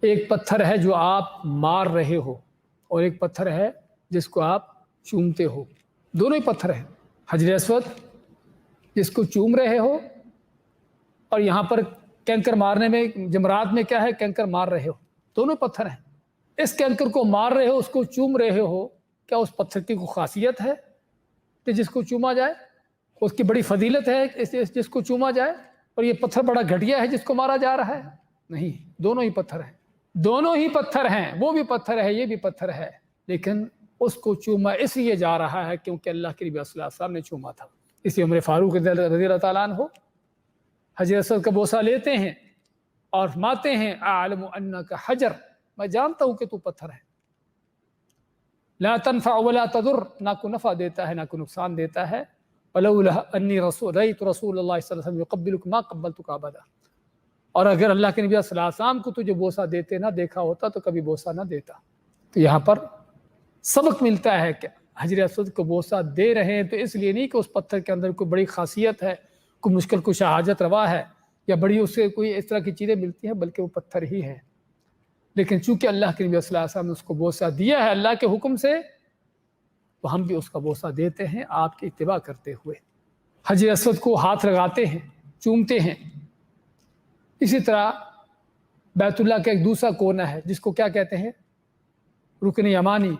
ایک پتھر ہے جو آپ مار رہے ہو اور ایک پتھر ہے جس کو آپ چومتے ہو، دونوں ہی پتھر ہیں۔ حجر اسود جس کو چوم رہے ہو، اور یہاں پر کینکر مارنے میں جمرات میں کیا ہے، کینکر مار رہے ہو، دونوں پتھر ہیں۔ اس کینکر کو مار رہے ہو، اس کو چوم رہے ہو، کیا اس پتھر کی کوئی خاصیت ہے کہ جس کو چوما جائے؟ اس کی بڑی فضیلت ہے جس کو چوما جائے؟ اور یہ پتھر بڑا گھٹیا ہے جس کو مارا جا رہا ہے؟ نہیں، دونوں ہی پتھر ہیں، دونوں ہی پتھر ہیں، وہ بھی پتھر ہے، یہ بھی پتھر ہے، لیکن اس کو چوما اس لیے جا رہا ہے کیونکہ اللہ کے نبی صلی اللہ علیہ وسلم نے چوما تھا۔ اس لیے عمر فاروق رضی اللہ تعالیٰ عنہ حجر اسود کا بوسہ لیتے ہیں اور فرماتے ہیں اعلم انک حجر، میں جانتا ہوں کہ تو پتھر ہے، لا تنفع ولا تضر، نہ کو نفع دیتا ہے نہ کو نقصان دیتا ہے، ولولا انی رأیت رسول اللہ صلی اللہ علیہ وسلم یقبلک ما قبلتک ابدا، اور اگر اللہ کے نبی صلی اللہ علیہ وسلم کو تجھے بوسہ دیتے نہ دیکھا ہوتا تو کبھی بوسہ نہ دیتا۔ تو یہاں پر سبق ملتا ہے کہ حجر اسود کو بوسہ دے رہے ہیں تو اس لیے نہیں کہ اس پتھر کے اندر کوئی بڑی خاصیت ہے، کوئی مشکل کشا حاجت روا ہے، یا بڑی اس سے کوئی اس طرح کی چیزیں ملتی ہیں، بلکہ وہ پتھر ہی ہے۔ لیکن چونکہ اللہ کے نبی صلی اللہ علیہ وسلم نے اس کو بوسہ دیا ہے اللہ کے حکم سے، تو ہم بھی اس کا بوسہ دیتے ہیں آپ کی اتباع کرتے ہوئے، حجر اسود کو ہاتھ لگاتے ہیں، چومتے ہیں۔ اسی طرح بیت اللہ کا ایک دوسرا کونا ہے جس کو کیا کہتے ہیں، رکن یمانی،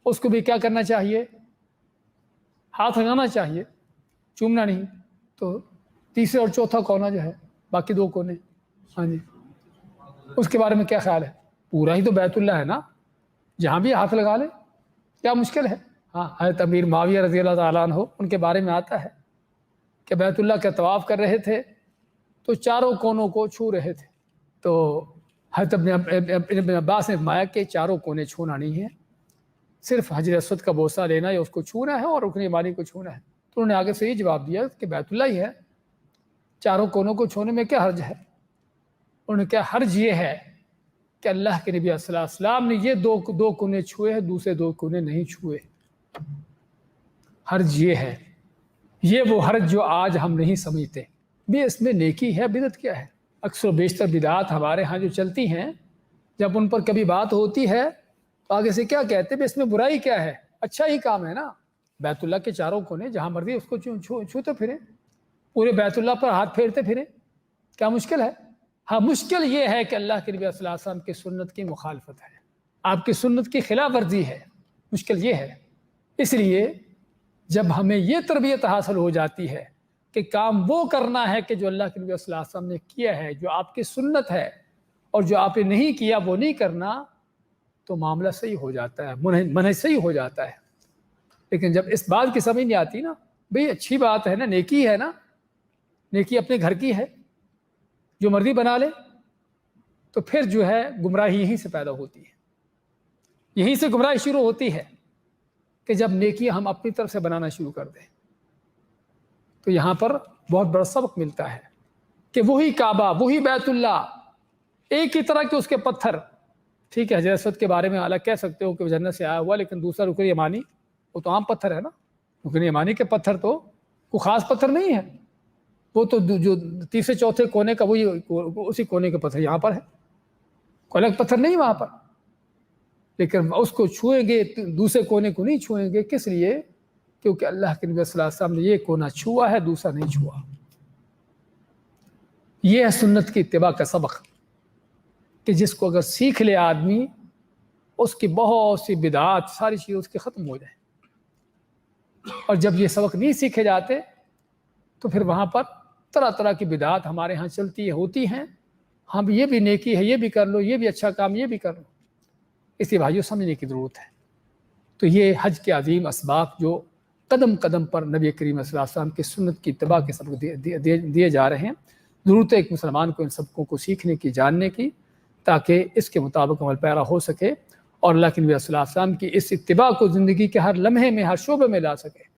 اس کو بھی کیا کرنا چاہیے، ہاتھ لگانا چاہیے، چومنا نہیں۔ تو تیسرے اور چوتھا کونا جو ہے، باقی دو کونے، ہاں جی، اس کے بارے میں کیا خیال ہے؟ پورا ہی تو بیت اللہ ہے نا، جہاں بھی ہاتھ لگا لے، کیا مشکل ہے؟ ہاں، حضرت امیر معاویہ رضی اللہ تعالیٰ عنہ ان کے بارے میں آتا ہے کہ بیت اللہ کا طواف کر رہے تھے تو چاروں کونوں کو چھو رہے تھے، تو حضرت ابن عباس نے فرمایا کہ چاروں کونے چھونا نہیں ہے، صرف حجر اسود کا بوسہ لینا یا اس کو چھونا ہے اور رکن یمانی کو چھونا ہے۔ تو انہوں نے آگے سے یہ جواب دیا کہ بیت اللہ ہی ہے، چاروں کونوں کو چھونے میں کیا حرج ہے؟ انہوں نے کہا حرج یہ ہے کہ اللہ کے نبی صلی اللہ علیہ وسلم نے یہ دو کونے چھوئے ہیں، دوسرے دو کونے نہیں چھوئے، حرج یہ ہے۔ یہ وہ حرج جو آج ہم نہیں سمجھتے، بھی اس میں نیکی ہے، بدعت کیا ہے؟ اکثر و بیشتر بدعات ہمارے ہاں جو چلتی ہیں، جب ان پر کبھی بات ہوتی ہے تو آگے سے کیا کہتے ہیں، اس میں برائی کیا ہے؟ اچھا ہی کام ہے نا، بیت اللہ کے چاروں کونے جہاں مرضی اس کو چھوتے پھریں، پورے بیت اللہ پر ہاتھ پھیرتے پھریں، کیا مشکل ہے؟ ہاں، مشکل یہ ہے کہ اللہ کے نبی صلی اللہ علیہ وسلم کی سنت کی مخالفت ہے، آپ کی سنت کی خلاف ورزی ہے، مشکل یہ ہے۔ اس لیے جب ہمیں یہ تربیت حاصل ہو جاتی ہے کہ کام وہ کرنا ہے کہ جو اللہ کے نبی صلی اللہ علیہ وسلم نے کیا ہے، جو آپ کی سنت ہے، اور جو آپ نے نہیں کیا وہ نہیں کرنا، تو معاملہ صحیح ہو جاتا ہے، منہج صحیح ہو جاتا ہے۔ لیکن جب اس بات کی سمجھ نہیں آتی نا، بھئی اچھی بات ہے نا، نیکی ہے نا، نیکی اپنے گھر کی ہے، جو مرضی بنا لے، تو پھر جو ہے گمراہی یہیں سے پیدا ہوتی ہے، یہیں سے گمراہی شروع ہوتی ہے کہ جب نیکی ہم اپنی طرف سے بنانا شروع کر دیں۔ تو یہاں پر بہت بڑا سبق ملتا ہے کہ وہی کعبہ، وہی بیت اللہ، ایک ہی طرح کے اس کے پتھر، ٹھیک ہے حجر اسود کے بارے میں الگ کہہ سکتے ہو کہ وہ جنت سے آیا ہوا، لیکن دوسرا رکن یمانی وہ تو عام پتھر ہے نا، رکن یمانی کے پتھر تو کوئی خاص پتھر نہیں ہے، وہ تو جو تیسرے چوتھے کونے کا وہی اسی کونے کے پتھر یہاں پر ہے، کوئی الگ پتھر نہیں وہاں پر، لیکن اس کو چھوئیں گے، دوسرے کونے کو نہیں چھوئیں گے، کس لیے؟ کیونکہ اللہ کے نبی صلی اللہ علیہ وسلم نے یہ کونا چھوا ہے، دوسرا نہیں چھوا۔ یہ ہے سنت کی اتباع کا سبق کہ جس کو اگر سیکھ لے آدمی، اس کی بہت سی بدعات، ساری چیزیں اس کی ختم ہو جائیں۔ اور جب یہ سبق نہیں سیکھے جاتے تو پھر وہاں پر طرح طرح کی بدعات ہمارے ہاں چلتی ہوتی ہیں، ہم یہ بھی نیکی ہے، یہ بھی کر لو، یہ بھی اچھا کام، یہ بھی کر لو، اس لیے بھائیوں سمجھنے کی ضرورت ہے۔ تو یہ حج کے عظیم اسباق جو قدم قدم پر نبی کریم صلی اللہ علیہ وسلم کی سنت کی اتباع کے سبق دیے جا رہے ہیں، ضرورت ہے ایک مسلمان کو ان سبقوں کو سیکھنے کی، جاننے کی، تاکہ اس کے مطابق عمل پیرا ہو سکے اور اللہ کے نبی صلی اللہ علیہ وسلم کی اس اتباع کو زندگی کے ہر لمحے میں، ہر شعبے میں لا سکے۔